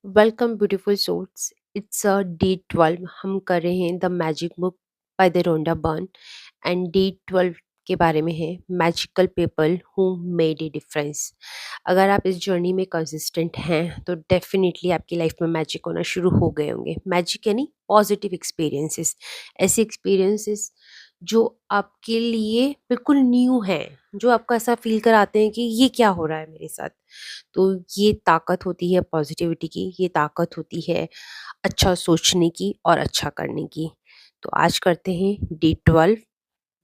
Welcome beautiful souls. It's a day 12। हम कर रहे हैं the magic book by the Rhonda Byrne. And day 12 के बारे में है magical people who made a difference. अगर आप इस जर्नी में कंसिस्टेंट हैं तो डेफिनेटली आपकी लाइफ में मैजिक होना शुरू हो गए होंगे। मैजिक यानी पॉजिटिव एक्सपीरियंसेस, ऐसे एक्सपीरियंसेस जो आपके लिए बिल्कुल न्यू हैं, जो आपको ऐसा फील कराते हैं कि ये क्या हो रहा है मेरे साथ। तो ये ताकत होती है पॉजिटिविटी की, ये ताकत होती है अच्छा सोचने की और अच्छा करने की। तो आज करते हैं day 12,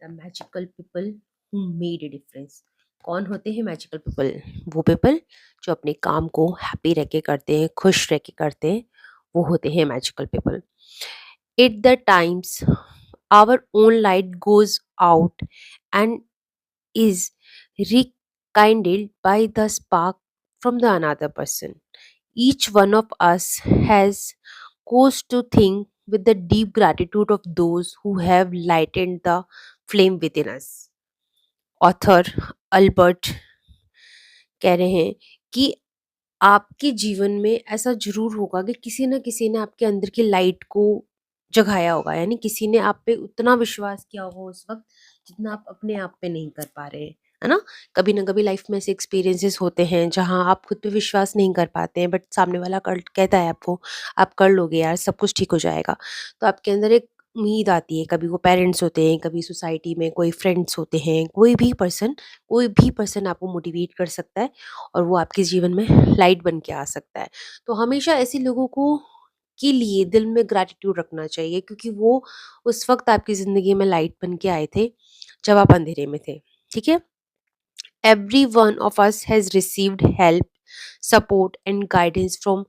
the magical people who made a difference. कौन होते हैं मैजिकल पीपल? वो पीपल जो अपने काम को हैप्पी रह के करते हैं, खुश रह के करते हैं, वो होते हैं magical people. At the times our own light goes out and is rekindled by the spark from the another person. Each one of us has cause to think with the deep gratitude of those who have lightened the flame within us. Author Albert कह रहे हैं कि आपके जीवन में ऐसा ज़रूर होगा कि किसी न किसी ने आपके अंदर की लाइट को जगाया होगा, यानी किसी ने आप पे उतना विश्वास किया होगा उस वक़्त, जितना आप अपने आप पे नहीं कर पा रहे हैं, है ना? कभी न कभी लाइफ़ में ऐसे एक्सपीरियंसेस होते हैं जहाँ आप खुद पे विश्वास नहीं कर पाते हैं, बट सामने वाला कर कहता है आपको, "आप कर लोगे यार, सब कुछ ठीक हो जाएगा।" तो आपके अंदर एक उम्मीद आती है, कभी वो पेरेंट्स होते हैं, कभी सोसाइटी में कोई फ्रेंड्स होते हैं, कोई भी पर्सन आपको मोटिवेट कर सकता है और वो आपके जीवन में लाइट बन के आ सकता है। तो हमेशा ऐसे लोगों को के लिए दिल में ग्रैटिट्यूड रखना चाहिए, क्योंकि वो उस वक़्त आपकी ज़िंदगी में लाइट बन के आए थे, जब आप अंधेरे में थे। ठीक है? Every one of us has received help, support and guidance from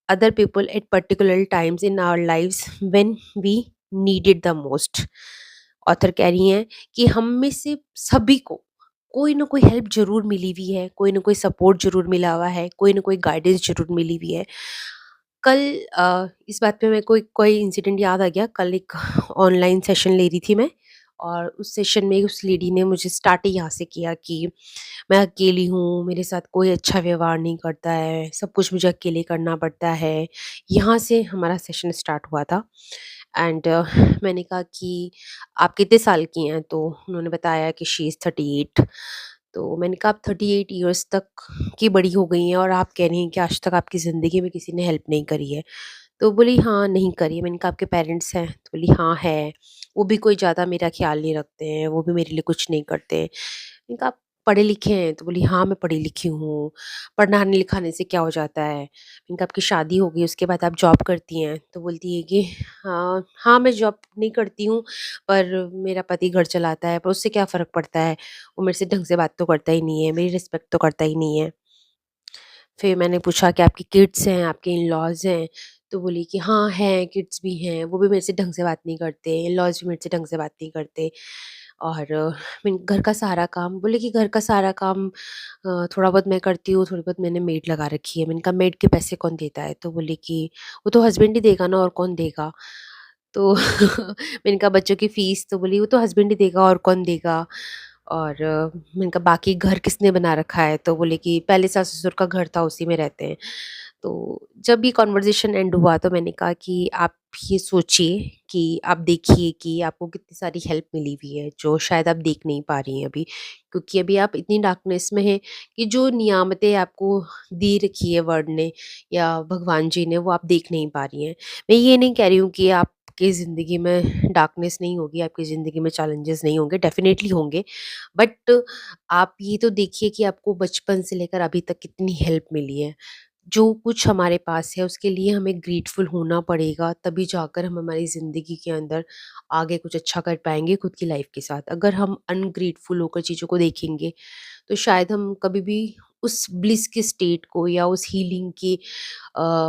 other people at particular times in our lives when we needed the most. Author कह रही हैं कि हम में से सभी को कोई ना कोई हेल्प ज़रूर मिली हुई है, कोई ना कोई सपोर्ट ज़रूर मिला हुआ है, कोई ना कोई गाइडेंस ज़रूर मिली हुई है। कल इस बात पे मेरे को एक कोई इंसिडेंट याद आ गया। कल एक ऑनलाइन सेशन ले रही थी मैं, और उस सेशन में उस लेडी ने मुझे स्टार्ट ही यहाँ से किया कि मैं अकेली हूँ, मेरे साथ कोई अच्छा व्यवहार नहीं करता है, सब कुछ मुझे अकेले करना पड़ता है। यहाँ से हमारा सेशन स्टार्ट हुआ था। एंड मैंने कहा कि आप कितने साल की हैं? तो उन्होंने बताया कि शी इज़ 38। तो मैंने कहा आप 38 ईयर्स तक की बड़ी हो गई हैं और आप कह रही हैं कि आज तक आपकी ज़िंदगी में किसी ने हेल्प नहीं करी है। तो बोली हाँ, नहीं करी है। मैंने कहा आपके पेरेंट्स हैं? तो बोली हाँ है, वो भी कोई ज़्यादा मेरा ख़्याल नहीं रखते हैं, वो भी मेरे लिए कुछ नहीं करते हैं। मैंने कहा आप पढ़े लिखे हैं? तो बोली हाँ, मैं पढ़ी लिखी हूँ, पढ़ाने लिखाने से क्या हो जाता है। मैंने कहा आपकी शादी हो गई, उसके बाद आप जॉब करती हैं? तो बोलती है कि हाँ, हाँ मैं जॉब नहीं करती हूँ, पर मेरा पति घर चलाता है, पर उससे क्या फ़र्क पड़ता है, वो मेरे से ढंग से बात तो करता ही नहीं है, मेरी रिस्पेक्ट तो करता ही नहीं है। फिर मैंने पूछा कि आपकी किड्स हैं, आपके इन-लॉज़ हैं? तो बोली कि हाँ हैं, किड्स भी हैं, वो भी मेरे से ढंग से बात नहीं करते, इन-लॉज़ भी मेरे से ढंग से बात नहीं करते। और मैं घर का सारा काम, बोले कि घर का सारा काम थोड़ा बहुत मैं करती हूँ, थोड़ी बहुत मैंने मेड लगा रखी है। मैंने कहा मेड के पैसे कौन देता है? तो बोली कि वो तो हस्बैंड ही देगा ना, और कौन देगा? तो मैंने कहा बच्चों की फ़ीस? तो बोली वो तो हस्बैंड ही देगा, और कौन देगा? और मैंने कहा बाकी घर किसने बना रखा है? तो बोले कि पहले सास-ससुर का घर था, उसी में रहते हैं। तो जब ये कन्वर्सेशन एंड हुआ तो मैंने कहा कि आप ये सोचिए कि आप देखिए कि आपको कितनी सारी हेल्प मिली हुई है, जो शायद आप देख नहीं पा रही हैं अभी। क्योंकि अभी आप इतनी डार्कनेस में हैं कि जो नियामतें आपको दे रखी है वर्ल्ड ने या भगवान जी ने, वो आप देख नहीं पा रही हैं। मैं ये नहीं कह रही हूँ कि आपकी ज़िंदगी में डार्कनेस नहीं होगी, आपकी ज़िंदगी में चैलेंजेस नहीं होंगे, डेफ़िनेटली होंगे। बट आप ये तो देखिए कि आपको बचपन से लेकर अभी तक कितनी हेल्प मिली है। जो कुछ हमारे पास है उसके लिए हमें ग्रेटफुल होना पड़ेगा, तभी जाकर हम हमारी ज़िंदगी के अंदर आगे कुछ अच्छा कर पाएँगे खुद की लाइफ़ के साथ। अगर हम अनग्रेटफुल होकर चीज़ों को देखेंगे, तो शायद हम कभी भी उस ब्लिस के स्टेट को या उस हीलिंग के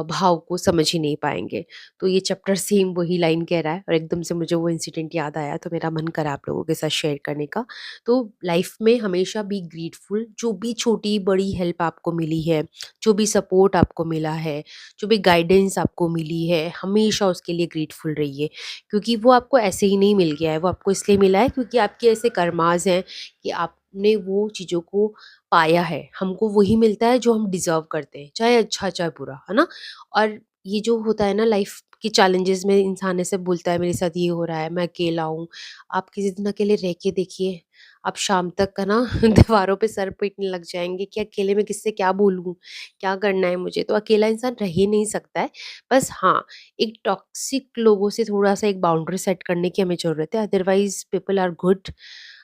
भाव को समझ ही नहीं पाएँगे। तो ये चैप्टर सेम वही लाइन कह रहा है, और एकदम से मुझे वो इंसिडेंट याद आया, तो मेरा मन करा आप लोगों के साथ शेयर करने का। तो लाइफ़ में हमेशा बी ग्रेटफुल, जो भी छोटी-बड़ी हेल्प आपको मिली है, जो भी सपोर्ट आपको मिला है, जो भी गाइडेंस आपको मिली है, हमेशा उसके लिए ग्रेटफुल रहिए। क्योंकि वो आपको ऐसे ही नहीं मिल गया है, वो आपको इसलिए मिला है क्योंकि आपके ऐसे कर्माज़ हैं कि आप हमने वो चीज़ों को पाया है, हमको वही मिलता है जो हम डिज़र्व करते हैं, चाहे अच्छा चाहे बुरा, है ना? और ये जो होता है ना लाइफ़ के चैलेंजेस में, इंसान ऐसे बोलता है मेरे साथ ये हो रहा है, मैं अकेला हूँ। आप किसी दिन अकेले रह के देखिए, आप शाम तक है ना दीवारों पे सर पीटने लग जाएँगे कि अकेले में किससे क्या बोलूँ? क्या करना है मुझे? तो अकेला इंसान रह ही नहीं सकता है। बस हाँ, एक टॉक्सिक लोगों से थोड़ा-सा एक बाउंड्री सेट करने की हमें ज़रूरत है, otherwise people are good.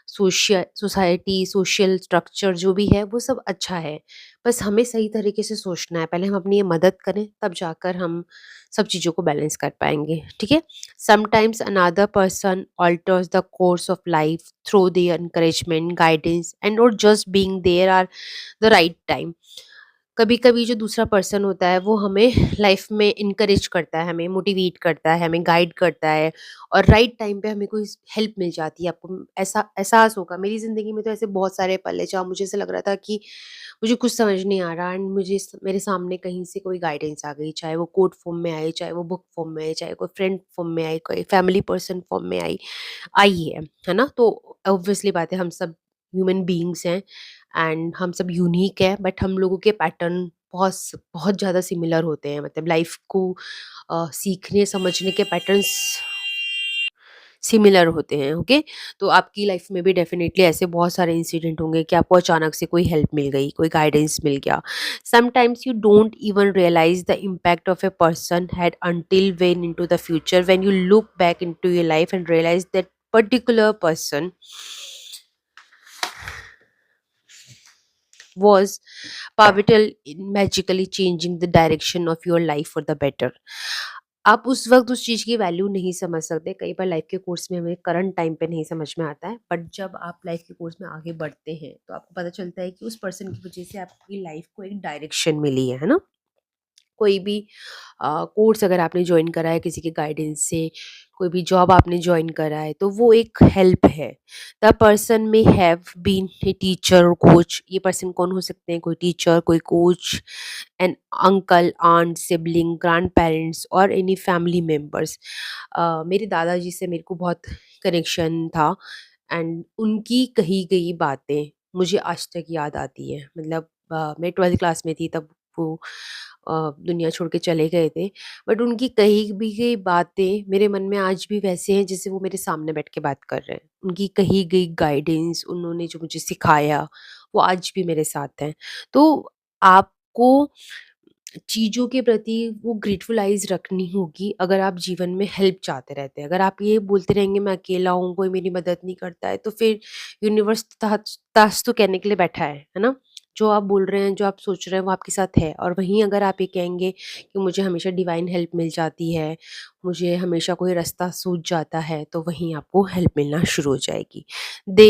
Society, social structure जो भी है वो सब अच्छा है। बस हमें सही तरीके से सोचना है। पहले हम अपनी ये मदद करें, तब जाकर हम सब चीज़ों को बैलेंस कर पाएँगे, ठीक है? Sometimes another person alters the course of life through their encouragement, guidance, and or just being there at the right time. कभी-कभी जो दूसरा पर्सन होता है वो हमें लाइफ में इनकरेज करता है, हमें मोटिवेट करता है, हमें गाइड करता है और राइट टाइम पे हमें कोई हेल्प मिल जाती है। आपको ऐसा एहसास होगा, मेरी ज़िंदगी में तो ऐसे बहुत सारे पल हैं जहाँ मुझे ऐसा लग रहा था कि मुझे कुछ समझ नहीं आ रहा एंड मेरे सामने कहीं से कोई गाइडेंस आ गई, चाहे वो कोट फॉर्म में आई, चाहे वो बुक फॉर्म में आई, चाहे कोई फ्रेंड फॉर्म में आई, कोई फैमिली पर्सन फॉर्म में आई आई है ना? तो ऑब्वियसली बात है, हम सब ह्यूमन बीइंग्स हैं एंड हम सब यूनिक हैं, बट हम लोगों के पैटर्न बहुत ज़्यादा सिमिलर होते हैं, मतलब लाइफ को सीखने समझने के पैटर्न्स सिमिलर होते हैं, ओके? तो आपकी लाइफ में भी डेफिनेटली ऐसे बहुत सारे इंसिडेंट होंगे कि आपको अचानक से कोई हेल्प मिल गई, कोई गाइडेंस मिल गया। Sometimes you don't even realise the impact of a person had until when into the future, when you look back into your life and realise that particular person was pivotal in magically changing the direction of your life for the better. आप उस वक्त उस चीज़ की value नहीं समझ सकते, कई बार life के कोर्स में हमें करंट टाइम पे नहीं समझ में आता है, बट जब आप लाइफ के कोर्स में आगे बढ़ते हैं तो आपको पता चलता है कि उस पर्सन की वजह से आपकी लाइफ को एक डायरेक्शन मिली है ना? कोई भी कोर्स अगर आपने जॉइन करा है किसी के गाइडेंस से, कोई भी जॉब आपने जॉइन करा है, तो वो एक हेल्प है। The person may have been a teacher और कोच। ये पर्सन कौन हो सकते हैं? कोई टीचर, कोई coach, an uncle, aunt, sibling, grand parents और एनी फैमिली मेम्बर्स। मेरे दादाजी से मेरे को बहुत कनेक्शन था एंड उनकी कही गई बातें मुझे आज तक याद आती हैं। मतलब मैं 12th क्लास में थी तब वो दुनिया छोड़ के चले गए थे, बट उनकी कही भी गई बातें मेरे मन में आज भी वैसे हैं जैसे वो मेरे सामने बैठ के बात कर रहे हैं। उनकी कही गई गाइडेंस, उन्होंने जो मुझे सिखाया, वो आज भी मेरे साथ हैं। तो आपको चीज़ों के प्रति वो ग्रेटफुल आइज़ रखनी होगी अगर आप जीवन में हेल्प चाहते रहते हैं। अगर आप ये बोलते रहेंगे मैं अकेला हूँ, कोई मेरी मदद नहीं करता है, तो फिर यूनिवर्स तास तो कहने के लिए बैठा है ना? जो आप बोल रहे हैं, जो आप सोच रहे हैं वो आपके साथ है, और वहीं अगर आप ये कहेंगे कि मुझे हमेशा डिवाइन हेल्प मिल जाती है, मुझे हमेशा कोई रास्ता सूझ जाता है, तो वहीं आपको हेल्प मिलना शुरू हो जाएगी। They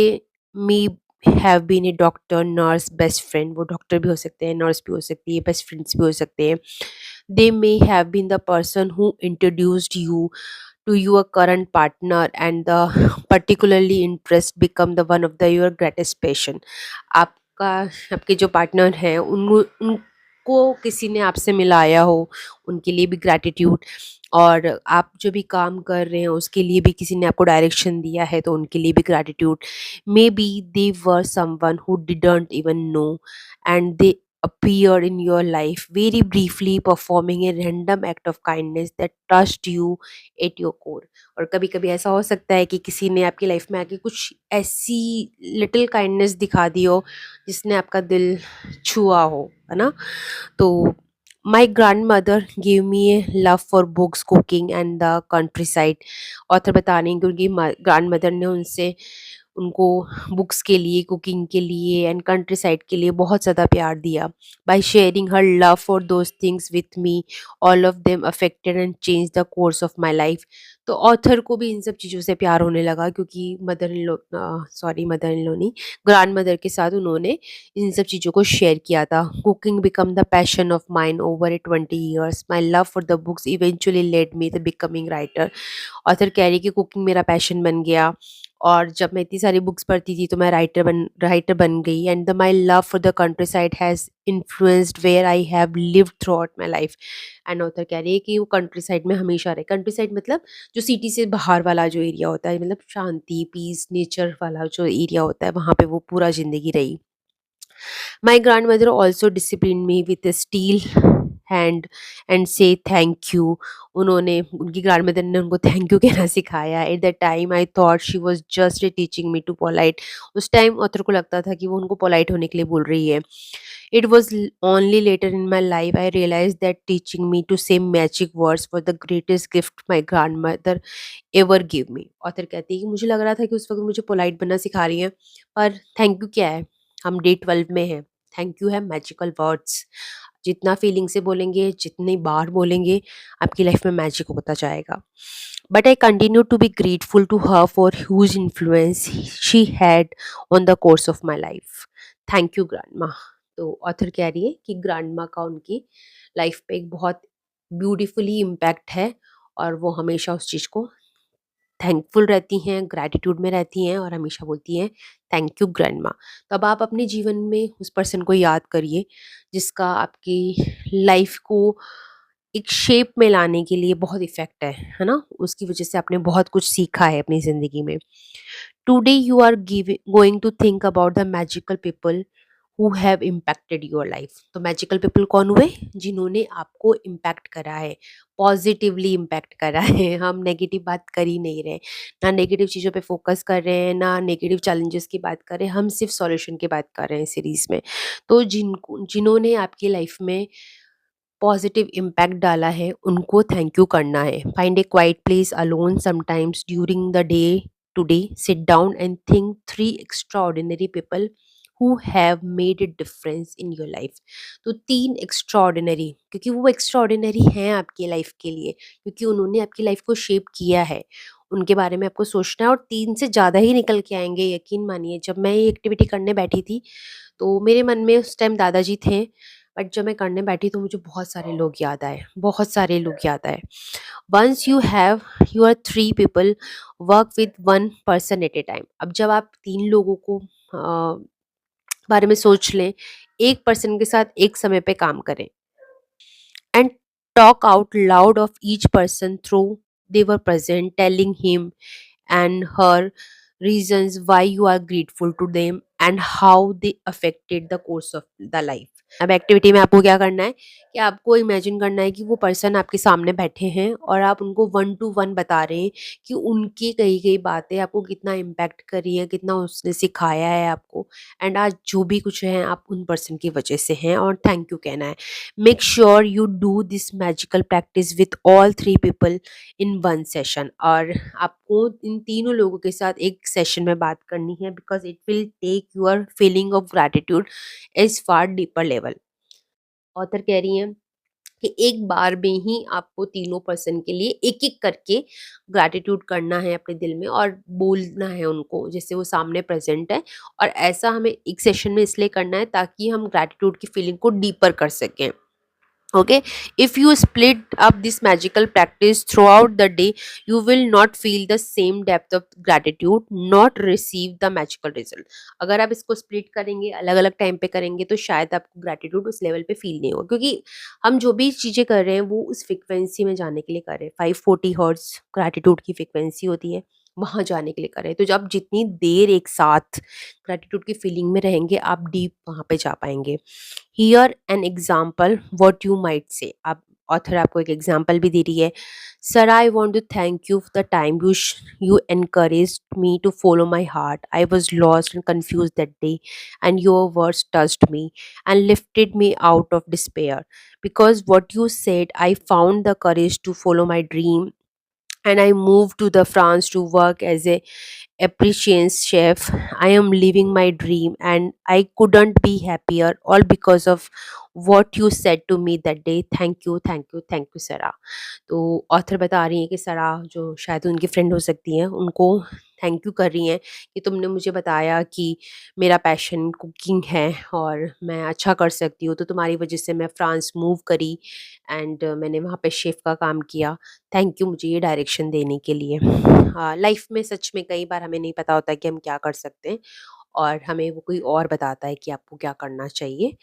may have been a doctor, nurse, best friend. वो डॉक्टर भी हो सकते हैं, नर्स भी हो सकती है, बेस्ट फ्रेंड्स भी हो सकते हैं। They may have been the person who introduced you to your current partner and the particularly interest become the one of the your greatest passion. आपका आपके जो पार्टनर हैं उनको किसी ने आपसे मिलाया हो, उनके लिए भी ग्रैटिट्यूड। और आप जो भी काम कर रहे हैं उसके लिए भी किसी ने आपको डायरेक्शन दिया है तो उनके लिए भी gratitude. May be they were someone who didn't even know and they appeared in your life very briefly, performing a random act of kindness that touched you at your core. और कभी कभी ऐसा हो सकता है कि किसी ने आपकी लाइफ में आके कुछ ऐसी लिटिल काइंडनेस दिखा दी हो जिसने आपका दिल छुआ हो, है ना? तो my grand mother give me A love for books, cooking and the country side. Author बता रही हैं कि उनकी ग्रैंड मदर ने उनसे उनको बुक्स के लिए, कुकिंग के लिए एंड कंट्री साइड के लिए बहुत ज़्यादा प्यार दिया। By sharing her love for those things with me, all of them affected and change the course of my life. तो ऑथर को भी इन सब चीज़ों से प्यार होने लगा क्योंकि मदर इन लॉ नहीं, ग्रैंड मदर के साथ उन्होंने इन सब चीज़ों को शेयर किया था। Cooking become the passion of mine over A 20 years, my love for the books eventually led me the becoming writer. Author कह रही कि कुकिंग मेरा पैशन बन गया और जब मैं इतनी सारी बुक्स पढ़ती थी तो मैं राइटर बन गई, and the my love for the countryside has influenced where I have lived throughout my life. And author कह रही है कि वो कंट्री साइड में हमेशा रहे। कंट्री साइड मतलब जो सिटी से बाहर वाला जो एरिया होता है, मतलब शांति, पीस, नेचर वाला जो एरिया होता है, वहाँ पे वो पूरा ज़िंदगी रही। My grandmother also disciplined me with a steel hand and say thank you. उन्होंने उनकी ग्रैंडमदर ने उनको थैंक यू कहना सिखाया। At the time I thought she was just teaching me to polite. उस टाइम ऑथर को लगता था कि वो उनको पोलाइट होने के लिए बोल रही है। It was only later in my life I realize that teaching me to say magic words for the greatest gift my grandmother ever give me. Author कहती है कि मुझे लग रहा था कि उस वक्त मुझे पोलाइट बनना सिखा रही हैं, पर थैंक यू क्या है, हम डे 12 में हैं। थैंक यू है मैजिकल वर्ड्स। जितना फीलिंग से बोलेंगे, जितनी बार बोलेंगे, आपकी लाइफ में मैजिक होता जाएगा। But I continue to be grateful to her for huge influence she had on the course of my life. Thank you grandma. तो ऑथर कह रही है कि ग्रैंडमा का उनकी लाइफ पे एक बहुत ब्यूटीफुली इम्पैक्ट है, और वो हमेशा उस चीज़ को थैंकफुल रहती हैं, ग्रैटिट्यूड में रहती हैं, और हमेशा बोलती हैं थैंक यू ग्रैंडमा। तो अब आप अपने जीवन में उस पर्सन को याद करिए जिसका आपकी लाइफ को एक शेप में लाने के लिए बहुत इफ़ेक्ट है ना? उसकी वज़ह से आपने बहुत कुछ सीखा है अपनी ज़िंदगी में। Today you are going to think about the magical people who have impacted your life. तो मैजिकल पीपल कौन हुए? जिन्होंने आपको इम्पैक्ट करा है, पॉजिटिवली इम्पैक्ट करा है। हम नेगेटिव बात कर ही नहीं रहे, ना नेगेटिव चीज़ों पे फोकस कर रहे हैं, ना नेगेटिव चैलेंजेस की बात कर रहे हैं, हम सिर्फ सॉल्यूशन की बात कर रहे हैं सीरीज में। तो जिन्होंने आपकी लाइफ में पॉजिटिव इम्पैक्ट डाला है, उनको थैंक यू करना है। Find A quite place alone sometimes during the day. Today sit down and think three extraordinary people who have made a difference in your life. तो 3 एक्स्ट्राऑर्डिनरी, क्योंकि वो extraordinary हैं आपकी लाइफ के लिए, क्योंकि उन्होंने आपकी लाइफ को शेप किया है। उनके बारे में आपको सोचना है, और 3 से ज़्यादा ही निकल के आएंगे, यकीन मानिए। जब मैं ये एक्टिविटी करने बैठी थी तो मेरे मन में उस टाइम दादाजी थे, बट जब मैं करने बैठी तो मुझे बहुत सारे लोग याद आए, बहुत सारे लोग याद आए। Once you have your 3 people, work with 1 person at a time. अब जब आप 3 लोगों को बारे में सोच लें, एक पर्सन के साथ एक समय पे काम करें, and talk out loud of each person through they were present, telling him and her reasons why you are grateful to them and how they affected the course of the life। अब activity में आपको क्या करना है कि आपको imagine करना है कि वो पर्सन आपके सामने बैठे हैं, और आप उनको 1 टू 1 बता रहे हैं कि उनकी कही गई बातें आपको कितना इम्पैक्ट करी है, कितना उसने सिखाया है आपको, एंड आज जो भी कुछ है आप उन पर्सन की वजह से हैं, और थैंक यू कहना है। Make sure you do this magical practice with all 3 people in 1 session. और आपको इन तीनों लोगों के साथ एक सेशन में बात करनी है, because it will take your feeling of gratitude is far deeper level. Author कह रही हैं कि एक बार में ही आपको तीनों पर्सन के लिए एक एक करके ग्रैटिट्यूड करना है अपने दिल में, और बोलना है उनको जैसे वो सामने प्रेजेंट है। और ऐसा हमें एक सेशन में इसलिए करना है ताकि हम ग्रैटिट्यूड की फीलिंग को डीपर कर सकें। Okay, if you split up this magical practice throughout the day, you will not feel the same depth of gratitude, not receive the magical result। अगर आप इसको स्प्लिट करेंगे, अलग अलग टाइम पे करेंगे, तो शायद आपको ग्रैटिट्यूड उस लेवल पे फील नहीं होगा, क्योंकि हम जो भी चीज़ें कर रहे हैं वो उस फ्रिक्वेंसी में जाने के लिए कर रहे हैं। 540 हर्ट्ज ग्रैटिट्यूड की फ्रिक्वेंसी होती है, वहाँ जाने के लिए कर रहे हैं। तो जब जितनी देर एक साथ ग्रैटिट्यूड की फीलिंग में रहेंगे, आप डीप वहाँ पे जा पाएंगे। Here an example what you might say. आप ऑथर आपको एक एग्जाम्पल भी दे रही है। Sir, I want to thank you for the time you encouraged me to follow my heart. I was lost and confused that day, and your words touched me and lifted me out of despair. Because what you said, I found the courage to follow my dream, and I moved to the France to work as a appreciates chef. I am living my dream and I couldn't be happier, all because of what you said to me that day. Thank you, thank you, thank you सरा। तो author बता रही हैं कि सरा जो शायद उनकी फ्रेंड हो सकती हैं, उनको थैंक यू कर रही हैं कि तुमने मुझे बताया कि मेरा पैशन कुकिंग है और मैं अच्छा कर सकती हूँ, तो तुम्हारी वजह से मैं फ्रांस मूव करी एंड मैंने वहाँ पे शेफ़ का काम किया। थैंक यू मुझे ये डायरेक्शन देने के लिए। लाइफ़ में सच में कई बार हमें नहीं पता होता कि हम क्या कर सकते हैं और हमें वो कोई और बताता है कि आपको क्या करना चाहिए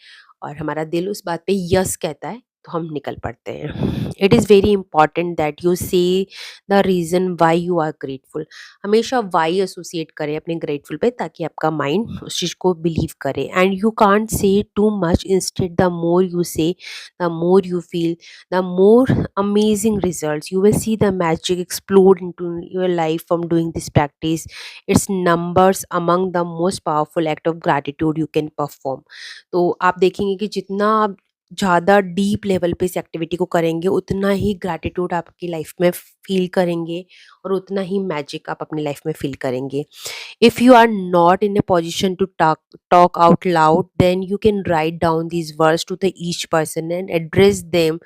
और हमारा दिल उस बात पे यस कहता है तो हम निकल पड़ते हैं। It is very important that you say the reason why you are grateful. हमेशा व्हाई एसोसिएट करें अपने ग्रेटफुल पे ताकि आपका माइंड उस चीज़ को बिलीव करे and you can't say too much, instead the more you say the more you feel, the more amazing results you will see, the magic explode into your life from doing this practice. Its numbers among the most powerful act of gratitude you can perform. तो आप देखेंगे कि जितना आप ज़्यादा deep level पे इस activity को करेंगे उतना ही ग्रैटिट्यूड आपकी लाइफ में फील करेंगे और उतना ही मैजिक आप अपनी लाइफ में फील करेंगे. If you are not in a position to talk out loud, then you can write down these words to the each person and address them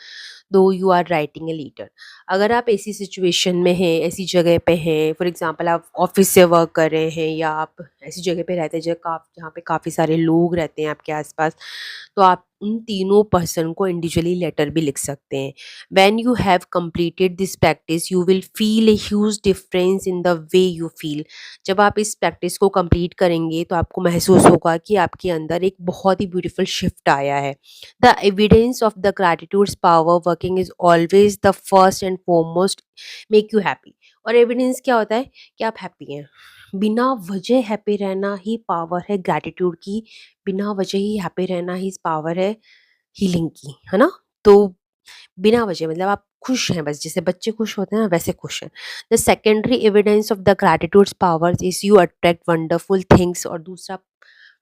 though you are writing a letter. अगर आप ऐसी situation में हैं, ऐसी जगह पे हैं, for example आप ऑफिस से वर्क कर रहे हैं या आप ऐसी जगह पे रहते हैं जहाँ पे काफ़ी सारे लोग रहते हैं आपके आसपास, तो आप उन तीनों पर्सन को इंडिविजुअली लेटर भी लिख सकते हैं. When you have completed this practice you will feel a huge difference in the way you feel. जब आप इस प्रैक्टिस को कंप्लीट करेंगे तो आपको महसूस होगा कि आपके अंदर एक बहुत ही ब्यूटीफुल शिफ्ट आया है. The evidence of the gratitude's power working is always the first and foremost make you happy. और एविडेंस क्या होता है कि आप हैप्पी हैं. बिना वजह हैप्पी रहना ही पावर है ग्रैटिट्यूड की. बिना वजह ही हैप्पी रहना ही पावर है हीलिंग की, है ना? तो बिना वजह मतलब आप खुश हैं, बस जैसे बच्चे खुश होते हैं ना वैसे खुश हैं. The secondary evidence of the gratitudes power is you attract wonderful things. और दूसरा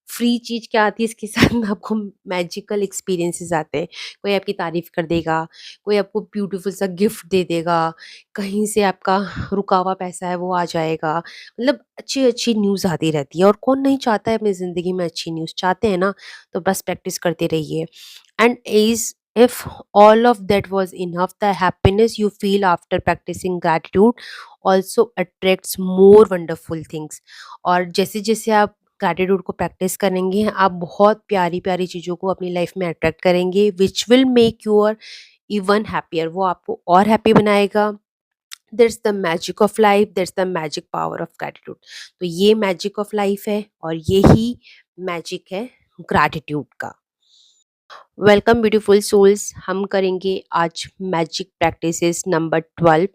फ्री चीज़ क्या आती है इसके साथ में आपको मैजिकल एक्सपीरियंसेस आते हैं. कोई आपकी तारीफ़ कर देगा, कोई आपको ब्यूटीफुल सा गिफ्ट दे देगा, कहीं से आपका रुका हुआ पैसा है वो आ जाएगा. मतलब अच्छी-अच्छी न्यूज़ आती रहती है और कौन नहीं चाहता है अपनी ज़िंदगी में अच्छी न्यूज़, चाहते हैं ना? तो बस प्रैक्टिस करते रहिए. And is if all of that was enough, the happiness you feel after practicing gratitude also attracts more wonderful things. और जैसे-जैसे आप ग्रैटिट्यूड को प्रैक्टिस करेंगे आप बहुत प्यारी-प्यारी चीज़ों को अपनी लाइफ में अट्रैक्ट करेंगे विच विल मेक यू और इवन हैप्पियर. वो आपको और हैप्पी बनाएगा. That's the magic of life, that's the magic power of gratitude. तो ये मैजिक ऑफ लाइफ है और यही मैजिक है ग्रैटिट्यूड का. Welcome beautiful souls. हम करेंगे आज मैजिक प्रैक्टिसेस नंबर 12.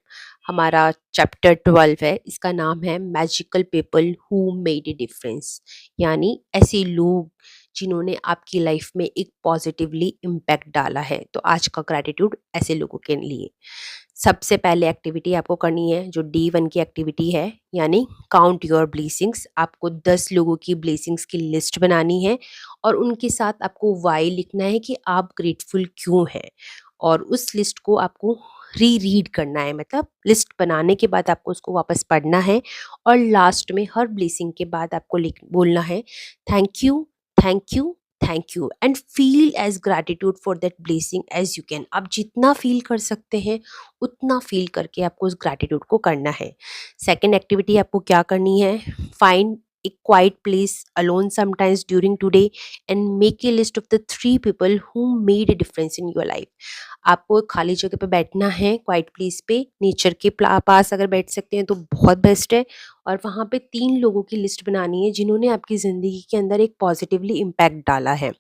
हमारा चैप्टर 12 है. इसका नाम है magical people who made a difference. यानी ऐसे लोग जिन्होंने आपकी लाइफ में एक पॉजिटिवली इम्पैक्ट डाला है. तो आज का ग्रैटिट्यूड ऐसे लोगों के लिए. सबसे पहले एक्टिविटी आपको करनी है जो D1 की एक्टिविटी है, यानी काउंट योर ब्लेसिंग्स. आपको 10 लोगों की ब्लेसिंग्स की लिस्ट बनानी है और उनके साथ आपको वाई लिखना है कि आप ग्रेटफुल क्यों हैं. और उस लिस्ट को आपको रीड करना है, मतलब लिस्ट बनाने के बाद आपको उसको वापस पढ़ना है और लास्ट में हर ब्लेसिंग के बाद आपको लिख बोलना है thank you, thank you, thank you and feel as gratitude for that blessing as you can. आप जितना फील कर सकते हैं उतना फील करके आपको उस ग्रैटिट्यूड को करना है. सेकेंड एक्टिविटी आपको क्या करनी है, find a quiet place alone sometimes during today and make a list of the 3 people who made a difference in your life. आपको एक खाली जगह पे बैठना है, क्वाइट प्लेस पे, नेचर के पास अगर बैठ सकते हैं तो बहुत बेस्ट है. और वहाँ पे 3 लोगों की लिस्ट बनानी है जिन्होंने आपकी ज़िंदगी के अंदर एक पॉजिटिवली इम्पैक्ट डाला है.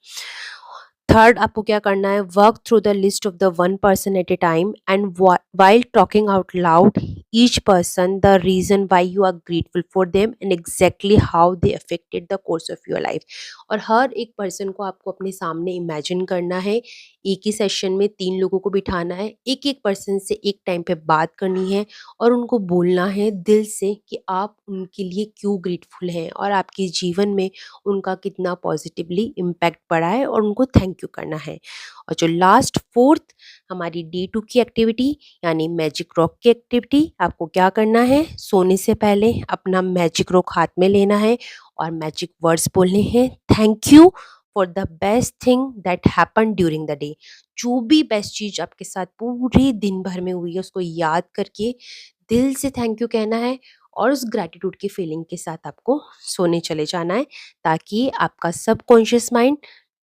थर्ड आपको क्या करना है, work through the list of the one person at a time and while talking out loud each person the reason why you are grateful for them and exactly how they affected the course of your life. और हर एक person को आपको अपने सामने imagine करना है. एक ही सेशन में 3 लोगों को बिठाना है, एक एक पर्सन से एक टाइम पे बात करनी है और उनको बोलना है दिल से कि आप उनके लिए क्यों ग्रेटफुल हैं और आपके जीवन में उनका कितना पॉजिटिवली इम्पैक्ट पड़ा है और उनको थैंक यू करना है. और जो लास्ट फोर्थ हमारी D2 की एक्टिविटी यानी मैजिक रॉक की एक्टिविटी, आपको क्या करना है, सोने से पहले अपना मैजिक रॉक हाथ में लेना है और मैजिक वर्ड्स बोलने हैं thank you for the best thing that happen during the day. जो भी बेस्ट चीज़ आपके साथ पूरे दिन भर में हुई है उसको याद करके दिल से थैंक यू कहना है और उस ग्रैटिट्यूड की फीलिंग के साथ आपको सोने चले जाना है, ताकि आपका सबकॉन्शियस माइंड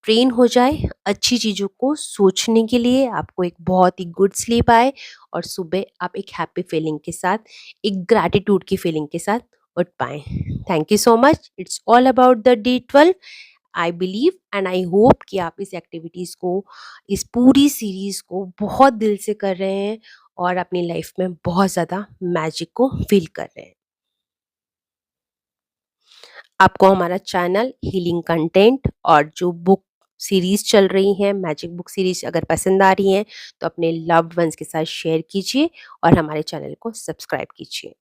ट्रेन हो जाए अच्छी चीज़ों को सोचने के लिए, आपको एक बहुत ही गुड स्लीप आए और सुबह आप एक हैप्पी फीलिंग के साथ, एक ग्रैटिट्यूड की फीलिंग के साथ उठ पाएँ। Thank you so much. It's all about the day 12। I believe and I hope कि आप इस एक्टिविटीज़ को, इस पूरी सीरीज़ को बहुत दिल से कर रहे हैं और अपनी लाइफ में बहुत ज़्यादा मैजिक को फ़ील कर रहे हैं। आपको हमारा चैनल, हीलिंग कंटेंट और जो बुक सीरीज़ चल रही हैं, मैजिक बुक सीरीज़ अगर पसंद आ रही हैं, तो अपने लव्ड वन्स के साथ शेयर कीजिए और हमारे चैनल को सब्सक्राइब कीजिए।